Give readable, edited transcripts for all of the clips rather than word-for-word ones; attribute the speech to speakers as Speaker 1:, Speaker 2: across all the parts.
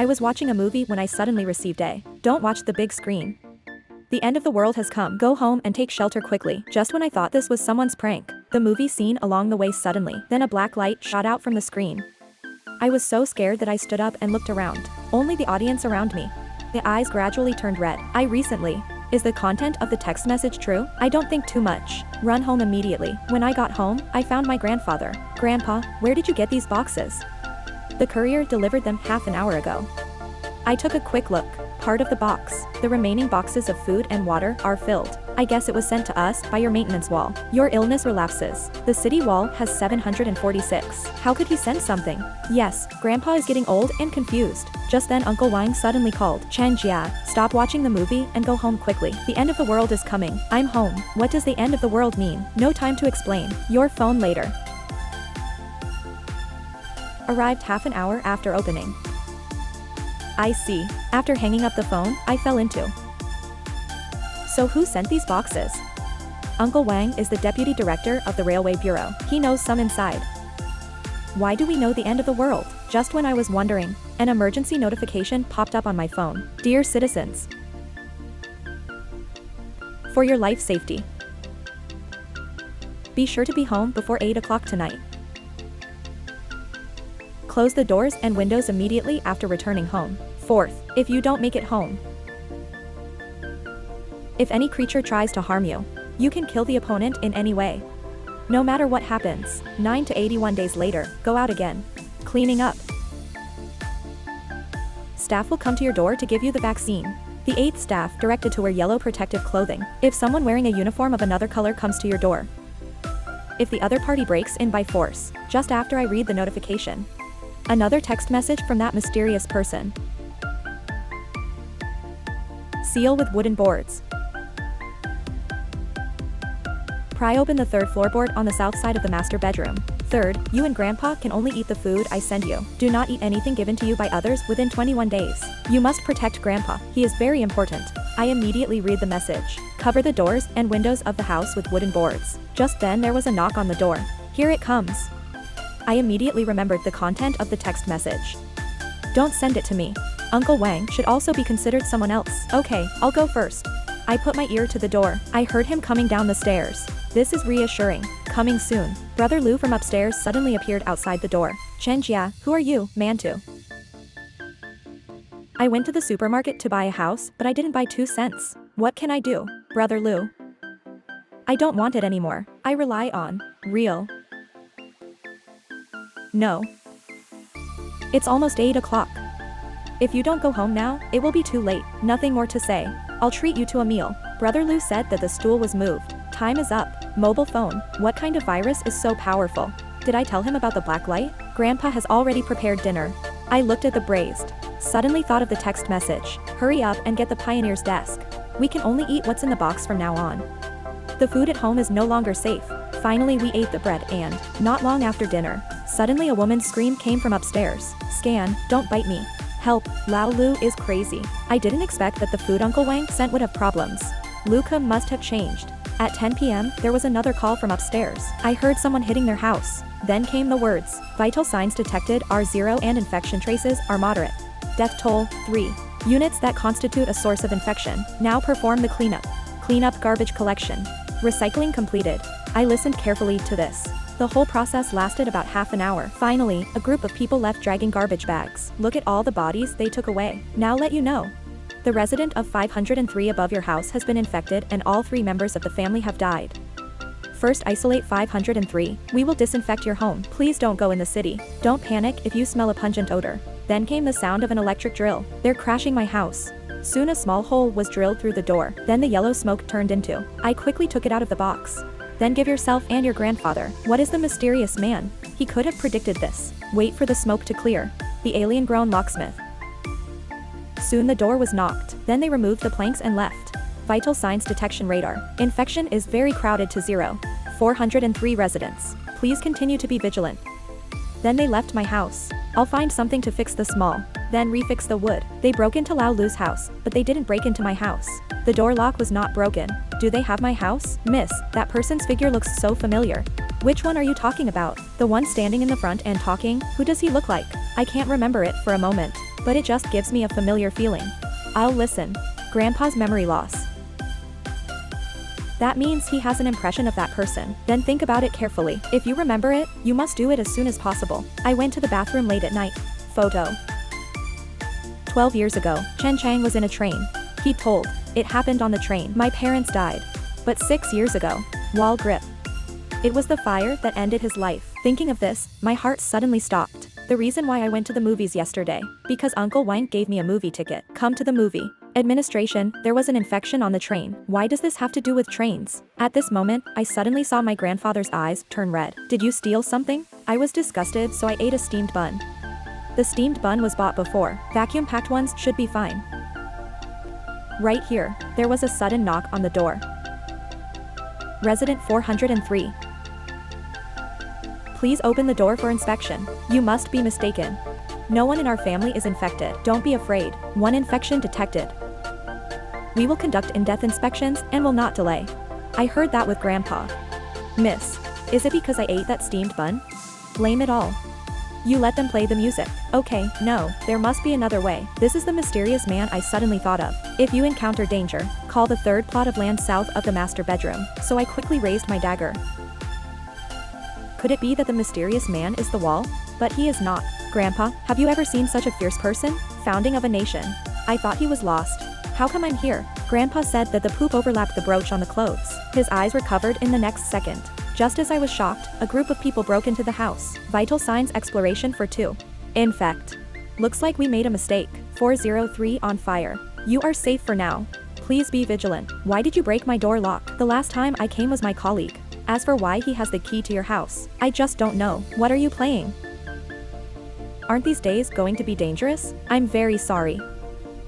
Speaker 1: I was watching a movie when I suddenly received a "Don't watch the big screen. The end of the world has come. Go home and take shelter quickly." Just when I thought this was someone's prank, the movie scene along the way suddenly, then a black light shot out from the screen. I was so scared that I stood up and looked around. Only the audience around me. The eyes gradually turned red. I recently. Is the content of the text message true? I don't think too much. Run home immediately. When I got home, I found my grandfather. "Grandpa, where did you get these boxes?" "The courier delivered them half an hour ago." I took a quick look. Part of the box. The remaining boxes of food and water are filled. I guess it was sent to us by your maintenance wall. Your illness relapses. The city wall has 746. How could he send something? Yes, Grandpa is getting old and confused. Just then Uncle Wang suddenly called. "Chen Jia, stop watching the movie and go home quickly. The end of the world is coming." "I'm home." "What does the end of the world mean?" "No time to explain. Your phone later." Arrived half an hour after opening. I see. After hanging up the phone, I fell into. So who sent these boxes? Uncle Wang is the deputy director of the Railway Bureau. He knows some inside. Why do we know the end of the world? Just when I was wondering, an emergency notification popped up on my phone. "Dear citizens, for your life safety, be sure to be home before 8 o'clock tonight. Close the doors and windows immediately after returning home. Fourth, if you don't make it home, if any creature tries to harm you, you can kill the opponent in any way. No matter what happens, 9 to 81 days later, go out again. Cleaning up. Staff will come to your door to give you the vaccine. The 8th staff directed to wear yellow protective clothing. If someone wearing a uniform of another color comes to your door, if the other party breaks in by force, just after I read the notification. Another text message from that mysterious person. Seal with wooden boards. Pry open the 3rd floorboard on the south side of the master bedroom. Third, you and Grandpa can only eat the food I send you. Do not eat anything given to you by others within 21 days. You must protect Grandpa. He is very important. I immediately read the message. Cover the doors and windows of the house with wooden boards. Just then there was a knock on the door. Here it comes. I immediately remembered the content of the text message. Don't send it to me. Uncle Wang should also be considered someone else. Okay, I'll go first. I put my ear to the door. I heard him coming down the stairs. This is reassuring. Coming soon. Brother Lu from upstairs suddenly appeared outside the door. "Chen Jia, who are you, Mantu?" "I went to the supermarket to buy a house, but I didn't buy 2 cents. What can I do, Brother Lu? I don't want it anymore. I rely on real. No. It's almost 8 o'clock. If you don't go home now, it will be too late." Nothing more to say. "I'll treat you to a meal." Brother Lu said that the stool was moved. Time is up. Mobile phone. What kind of virus is so powerful? Did I tell him about the black light? Grandpa has already prepared dinner. I looked at the braised. Suddenly thought of the text message. Hurry up and get the pioneer's desk. We can only eat what's in the box from now on. The food at home is no longer safe. Finally we ate the bread and, not long after dinner, suddenly a woman's scream came from upstairs. "Scan, don't bite me. Help, Lao Lu is crazy." I didn't expect that the food Uncle Wang sent would have problems. Luca must have changed. At 10 p.m., there was another call from upstairs. I heard someone hitting their house. Then came the words. Vital signs detected are 0 and infection traces are moderate. Death toll, 3. Units that constitute a source of infection. Now perform the cleanup. Cleanup garbage collection. Recycling completed. I listened carefully to this. The whole process lasted about half an hour. Finally, a group of people left dragging garbage bags. Look at all the bodies they took away. Now let you know. The resident of 503 above your house has been infected and all 3 members of the family have died. First isolate 503. We will disinfect your home. Please don't go in the city. Don't panic if you smell a pungent odor. Then came the sound of an electric drill. They're crashing my house. Soon a small hole was drilled through the door. Then the yellow smoke turned into. I quickly took it out of the box. Then give yourself and your grandfather. What is the mysterious man? He could have predicted this. Wait for the smoke to clear. The alien grown locksmith. Soon the door was knocked. Then they removed the planks and left. Vital signs detection radar. Infection is very crowded to 0. 403 residents. Please continue to be vigilant. Then they left my house. I'll find something to fix the small. Then refix the wood. They broke into Lao Lu's house, but they didn't break into my house. The door lock was not broken. Do they have my house? Miss, that person's figure looks so familiar. Which one are you talking about? The one standing in the front and talking? Who does he look like? I can't remember it for a moment. but it just gives me a familiar feeling. I'll listen. Grandpa's memory loss. That means he has an impression of that person. Then think about it carefully. If you remember it, you must do it as soon as possible. I went to the bathroom late at night. Photo. 12 years ago, Chen Chang was in a train. He told, it happened on the train. My parents died. But 6 years ago, wall grip. It was the fire that ended his life. Thinking of this, my heart suddenly stopped. The reason why I went to the movies yesterday. Because Uncle Wang gave me a movie ticket. Come to the movie. Administration, there was an infection on the train. Why does this have to do with trains? At this moment, I suddenly saw my grandfather's eyes turn red. Did you steal something? I was disgusted, so I ate a steamed bun. The steamed bun was bought before. Vacuum-packed ones should be fine. Right here, there was a sudden knock on the door. Resident 403. Please open the door for inspection. You must be mistaken. No one in our family is infected. Don't be afraid. One infection detected. We will conduct in-depth inspections and will not delay. I heard that with Grandpa. Miss, is it because I ate that steamed bun? Blame it all. You let them play the music. Okay, no, there must be another way. This is the mysterious man I suddenly thought of. If you encounter danger, call the third plot of land south of the master bedroom. So I quickly raised my dagger. Could it be that the mysterious man is the wall? But he is not. Grandpa, have you ever seen such a fierce person? Founding of a nation. I thought he was lost. How come I'm here? Grandpa said that the poop overlapped the brooch on the clothes. His eyes recovered in the next second. Just as I was shocked, a group of people broke into the house. Vital signs exploration for 2. Infect. Looks like we made a mistake. 403 on fire. You are safe for now. Please be vigilant. Why did you break my door lock? The last time I came was my colleague. As for why he has the key to your house, I just don't know. What are you playing? Aren't these days going to be dangerous? I'm very sorry.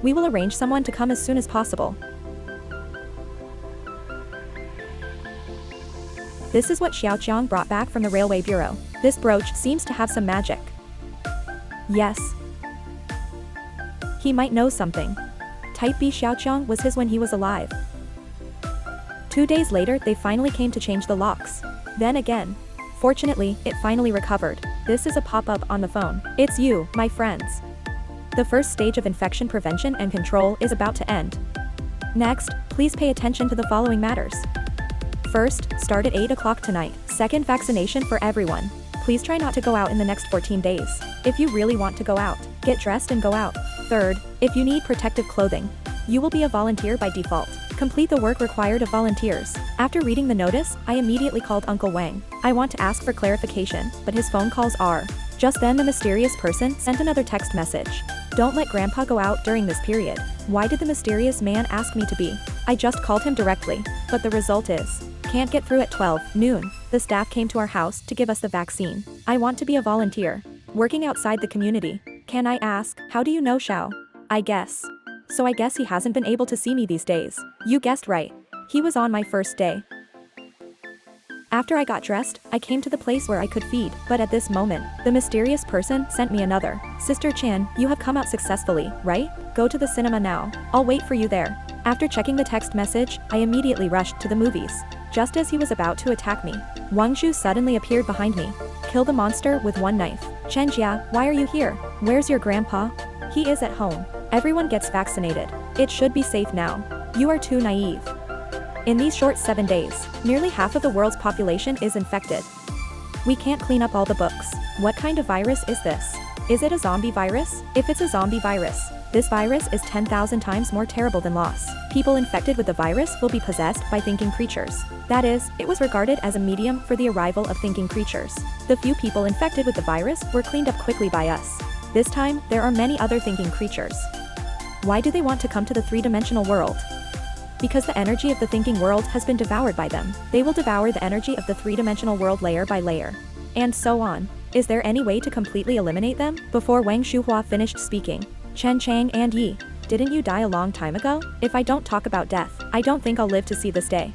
Speaker 1: We will arrange someone to come as soon as possible. This is what Xiaoqiang brought back from the Railway Bureau. This brooch seems to have some magic. Yes. He might know something. Type B Xiaoqiang was his when he was alive. 2 days later, they finally came to change the locks. Then again. Fortunately, it finally recovered. This is a pop-up on the phone. It's you, my friends. The first stage of infection prevention and control is about to end. Next, please pay attention to the following matters. First, start at 8 o'clock tonight. Second, vaccination for everyone. Please try not to go out in the next 14 days. If you really want to go out, get dressed and go out. Third, if you need protective clothing, you will be a volunteer by default. Complete the work required of volunteers. After reading the notice, I immediately called Uncle Wang. I want to ask for clarification, but his phone calls are. Just then the mysterious person sent another text message. Don't let Grandpa go out during this period. Why did the mysterious man ask me to be? I just called him directly, but the result is, can't get through at 12 noon. The staff came to our house to give us the vaccine. I want to be a volunteer. Working outside the community. Can I ask, how do you know Xiao? I guess. So I guess he hasn't been able to see me these days. You guessed right. He was on my first day. After I got dressed, I came to the place where I could feed, but at this moment, the mysterious person sent me another. Sister Chan, you have come out successfully, right? Go to the cinema now. I'll wait for you there. After checking the text message, I immediately rushed to the movies. Just as he was about to attack me, Wang Zhu suddenly appeared behind me. Kill the monster with one knife. Chen Jia, why are you here? Where's your grandpa? He is at home. Everyone gets vaccinated. It should be safe now. You are too naive. In these short 7 days, nearly half of the world's population is infected. We can't clean up all the books. What kind of virus is this? Is it a zombie virus? If it's a zombie virus, this virus is 10,000 times more terrible than loss. People infected with the virus will be possessed by thinking creatures. That is, it was regarded as a medium for the arrival of thinking creatures. The few people infected with the virus were cleaned up quickly by us. This time, there are many other thinking creatures. Why do they want to come to the three-dimensional world? Because the energy of the thinking world has been devoured by them. They will devour the energy of the three-dimensional world layer by layer. And so on. Is there any way to completely eliminate them? Before Wang Shuhua finished speaking, Chen Chang and Yi, didn't you die a long time ago? If I don't talk about death, I don't think I'll live to see this day.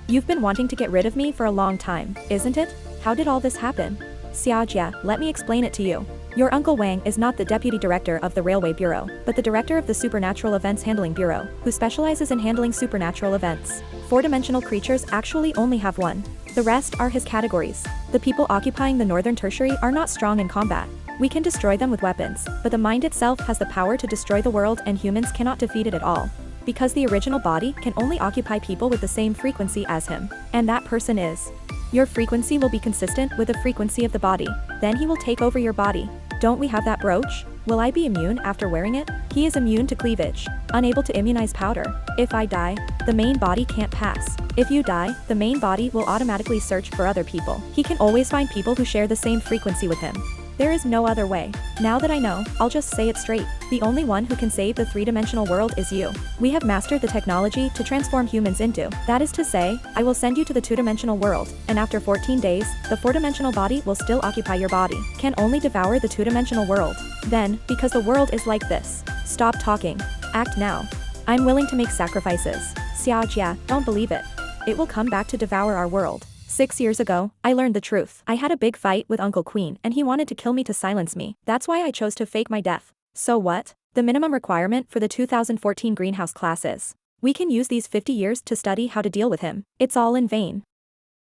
Speaker 1: You've been wanting to get rid of me for a long time, isn't it? How did all this happen? Xiaojia, let me explain it to you. Your Uncle Wang is not the deputy director of the Railway Bureau, but the director of the Supernatural Events Handling Bureau, who specializes in handling supernatural events. Four-dimensional creatures actually only have one. The rest are his categories. The people occupying the Northern Tertiary are not strong in combat. We can destroy them with weapons, but the mind itself has the power to destroy the world and humans cannot defeat it at all. Because the original body can only occupy people with the same frequency as him. And that person is. Your frequency will be consistent with the frequency of the body. Then he will take over your body. Don't we have that brooch? Will I be immune after wearing it? He is immune to cleavage. Unable to immunize powder. If I die, the main body can't pass. If you die, the main body will automatically search for other people. He can always find people who share the same frequency with him. There is no other way. Now that I know, I'll just say it straight. The only one who can save the three-dimensional world is you. We have mastered the technology to transform humans into. That is to say, I will send you to the two-dimensional world, and after 14 days, the four-dimensional body will still occupy your body. Can only devour the two-dimensional world. Then, because the world is like this. Stop talking. Act now. I'm willing to make sacrifices. Xiaojia, don't believe it. It will come back to devour our world. 6 years ago, I learned the truth. I had a big fight with Uncle Queen and he wanted to kill me to silence me. That's why I chose to fake my death. So what? The minimum requirement for the 2014 greenhouse classes. We can use these 50 years to study how to deal with him. It's all in vain.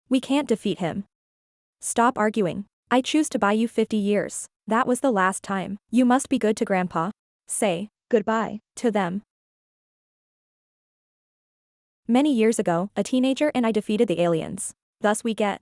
Speaker 1: We can't defeat him. Stop arguing. I choose to buy you 50 years. That was the last time. You must be good to Grandpa. Say goodbye to them. Many years ago, a teenager and I defeated the aliens. Thus we get